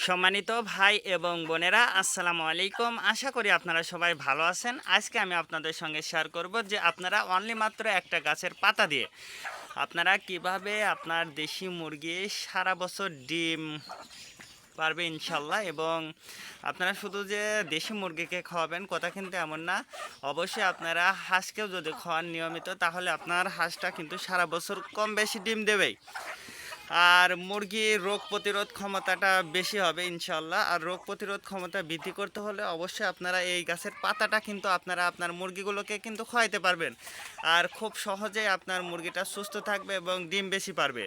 সম্মানিত ভাই এবং বোনেরা, আসসালামু আলাইকুম। আশা করি আপনারা সবাই ভালো আছেন। আজকে আমি আপনাদের সঙ্গে শেয়ার করব যে আপনারা অনলি মাত্র একটা গাছের পাতা দিয়ে আপনারা কিভাবে আপনার দেশি মুরগি সারা বছর ডিম পারবে ইনশাল্লাহ। এবং আপনারা শুধু যে দেশি মুরগিকে খাওয়াবেন কথা কিন্তু এমন না, অবশ্যই আপনারা হাঁসকেও যদি খাওয়ান নিয়মিত, তাহলে আপনার হাঁসটা কিন্তু সারা বছর কম বেশি ডিম দেবেই। আর মুরগির রোগ প্রতিরোধ ক্ষমতাটা বেশি হবে ইনশাল্লাহ। আর রোগ প্রতিরোধ ক্ষমতা বৃদ্ধি করতে হলে অবশ্যই আপনারা এই গাছের পাতাটা কিন্তু আপনারা আপনার মুরগিগুলোকে কিন্তু খাওয়াইতে পারবেন। আর খুব সহজেই আপনার মুরগিটা সুস্থ থাকবে এবং ডিম বেশি পারবে।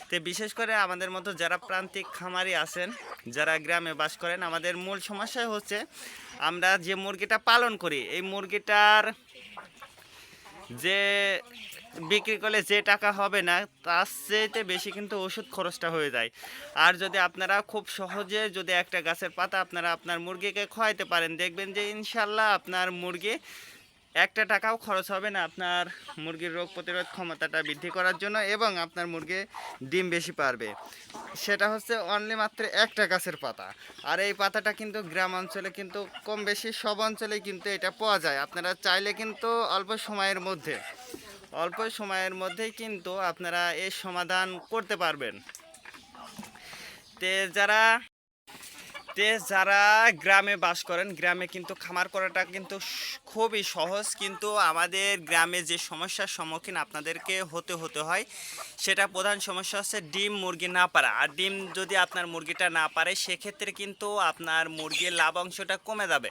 তো বিশেষ করে আমাদের মতো যারা প্রান্তিক খামারি আছেন, যারা গ্রামে বাস করেন, আমাদের মূল সমস্যাই হচ্ছে আমরা যে মুরগিটা পালন করি এই মুরগিটার যে বিক্রি করলে যে টাকা হবে না তার চেয়েতে বেশি কিন্তু ওষুধ খরচটা হয়ে যায়। আর যদি আপনারা খুব সহজে যদি একটা গাছের পাতা আপনারা আপনার মুরগিকে খাওয়াইতে পারেন, দেখবেন যে ইনশাল্লাহ আপনার মুরগি একটা টাকাও খরচ হবে না আপনার মুরগির রোগ প্রতিরোধ ক্ষমতাটা বৃদ্ধি করার জন্য, এবং আপনার মুরগি ডিম বেশি পারবে। সেটা হচ্ছে অনলি মাত্র একটা গাছের পাতা। আর এই পাতাটা কিন্তু গ্রাম অঞ্চলে কিন্তু কম বেশি সব অঞ্চলেই কিন্তু এটা পাওয়া যায়। আপনারা চাইলে কিন্তু অল্প সময়ের মধ্যেই কিন্তু আপনারা এর সমাধান করতে পারবেন। তে যারা যারা গ্রামে বাস করেন, গ্রামে কিন্তু খামার করাটা কিন্তু খুবই সহজ, কিন্তু আমাদের গ্রামে যে সমস্যার সম্মুখীন আপনাদেরকে হতে হয় সেটা প্রধান সমস্যা হচ্ছে ডিম মুরগি না পারা। আর ডিম যদি আপনার মুরগিটা না পারে সেক্ষেত্রে কিন্তু আপনার মুরগির লাভ অংশটা কমে যাবে।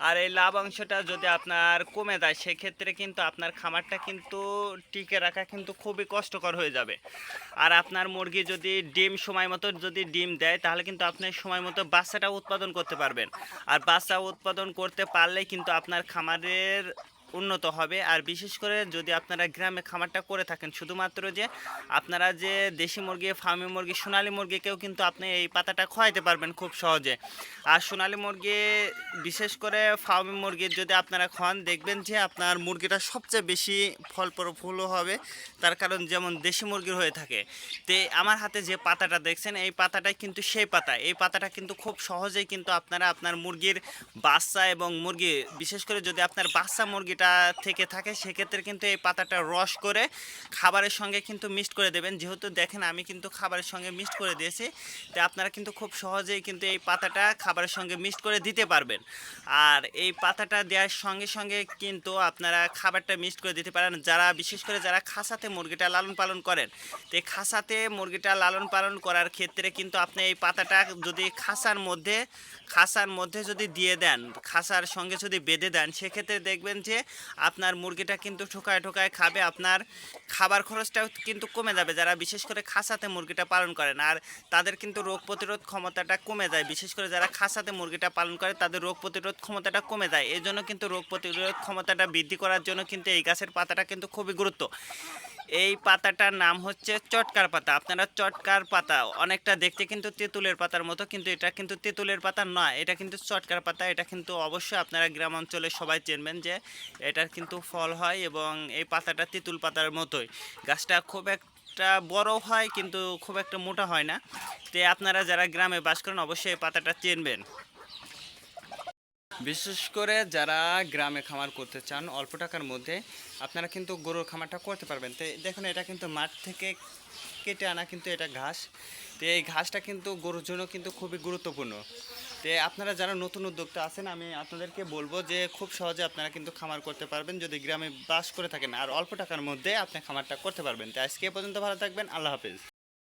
আর এই লাভ অংশটা যদি আপনার কমে যায় সেক্ষেত্রে কিন্তু আপনার খামারটা কিন্তু টিকে রাখা কিন্তু খুবই কষ্টকর হয়ে যাবে। আর আপনার মুরগি যদি ডিম সময় মতো যদি ডিম দেয় তাহলে কিন্তু আপনি সময় মতো বাচ্চাটা উৎপাদন করতে পারবেন। আর বাচ্চা উৎপাদন করতে পারলে কিন্তু আপনার খামারের উন্নত হবে। আর বিশেষ করে যদি আপনারা গ্রামে খামারটা করে থাকেন, শুধুমাত্র যে আপনারা যে দেশি মুরগি, ফার্মি মুরগি, সোনালী মুরগিকেও কিন্তু আপনি এই পাতাটা খাওয়াইতে পারবেন খুব সহজে। আর সোনালী মুরগি বিশেষ করে ফার্মি মুরগির যদি আপনারা খাওয়ান, দেখবেন যে আপনার মুরগিটা সবচেয়ে বেশি ফল প্রফুল্ল হবে। তার কারণ যেমন দেশি মুরগির হয়ে থাকে। তো আমার হাতে যে পাতাটা দেখছেন এই পাতাটাই কিন্তু সেই পাতা। এই পাতাটা কিন্তু খুব সহজেই কিন্তু আপনারা আপনার মুরগির বাচ্চা এবং মুরগি, বিশেষ করে যদি আপনার বাচ্চা মুরগিটা থেকে থাকে সেক্ষেত্রে কিন্তু এই পাতাটা রস করে খাবারের সঙ্গে কিন্তু মিক্সড করে দেবেন। যেহেতু দেখেন আমি কিন্তু খাবারের সঙ্গে মিক্সড করে দিয়েছি, তো আপনারা কিন্তু খুব সহজেই কিন্তু এই পাতাটা খাবারের সঙ্গে মিক্সড করে দিতে পারবেন। আর এই পাতাটা দেওয়ার সঙ্গে সঙ্গে কিন্তু আপনারা খাবারটা মিক্সড করে দিতে পারেন। যারা বিশেষ করে যারা খাসাতে মুরগিটা লালন পালন করেন, তো এই খাসাতে মুরগিটা লালন পালন করার ক্ষেত্রে কিন্তু আপনি এই পাতাটা যদি খাসার মধ্যে যদি দিয়ে দেন, খাসার সঙ্গে যদি বেঁধে দেন, সেক্ষেত্রে দেখবেন যে আপনার মুরগিটা কিন্তু ঠোকায় ঠোকায় খাবে। আপনার খাবার খরচটাও কিন্তু কমে যাবে। যারা বিশেষ করে খাসাতে মুরগিটা পালন করেন আর তাদের কিন্তু রোগ প্রতিরোধ ক্ষমতাটা কমে যায়। বিশেষ করে যারা খাসাতে মুরগিটা পালন করে তাদের রোগ প্রতিরোধ ক্ষমতাটা কমে যায়। এই জন্য কিন্তু রোগ প্রতিরোধ ক্ষমতাটা বৃদ্ধি করার জন্য কিন্তু এই গাছের পাতাটা কিন্তু খুবই গুরুত্ব। এই পাতাটার নাম হচ্ছে চটকার পাতা। আপনারা চটকার পাতা অনেকটা দেখতে কিন্তু তেঁতুলের পাতার মতো, কিন্তু এটা কিন্তু তেঁতুলের পাতা নয়, এটা কিন্তু চটকার পাতা। এটা কিন্তু অবশ্যই আপনারা গ্রাম অঞ্চলে সবাই চিনবেন যে এটার কিন্তু ফল হয় এবং এই পাতাটা তেঁতুল পাতার মতোই। গাছটা খুব একটা বড় হয় কিন্তু খুব একটা মোটা হয় না। তো আপনারা যারা গ্রামে বাস করেন অবশ্যই এই পাতাটা চিনবেন। বিশেষ করে যারা গ্রামে খামার করতে চান অল্প টাকার মধ্যে, আপনারা কিন্তু গরুর খামারটা করতে পারবেন। তো দেখুন এটা কিন্তু মাঠ থেকে কেটে আনা কিন্তু এটা ঘাস। তো এই ঘাসটা কিন্তু গরুর জন্য কিন্তু খুবই গুরুত্বপূর্ণ। তো আপনারা যারা নতুন উদ্যোক্তা আছেন আমি আপনাদেরকে বলবো যে খুব সহজে আপনারা কিন্তু খামার করতে পারবেন যদি গ্রামে বাস করে থাকেন, আর অল্প টাকার মধ্যে আপনি খামারটা করতে পারবেন। তো আজকে এ পর্যন্ত ভালো থাকবেন। আল্লাহ হাফেজ।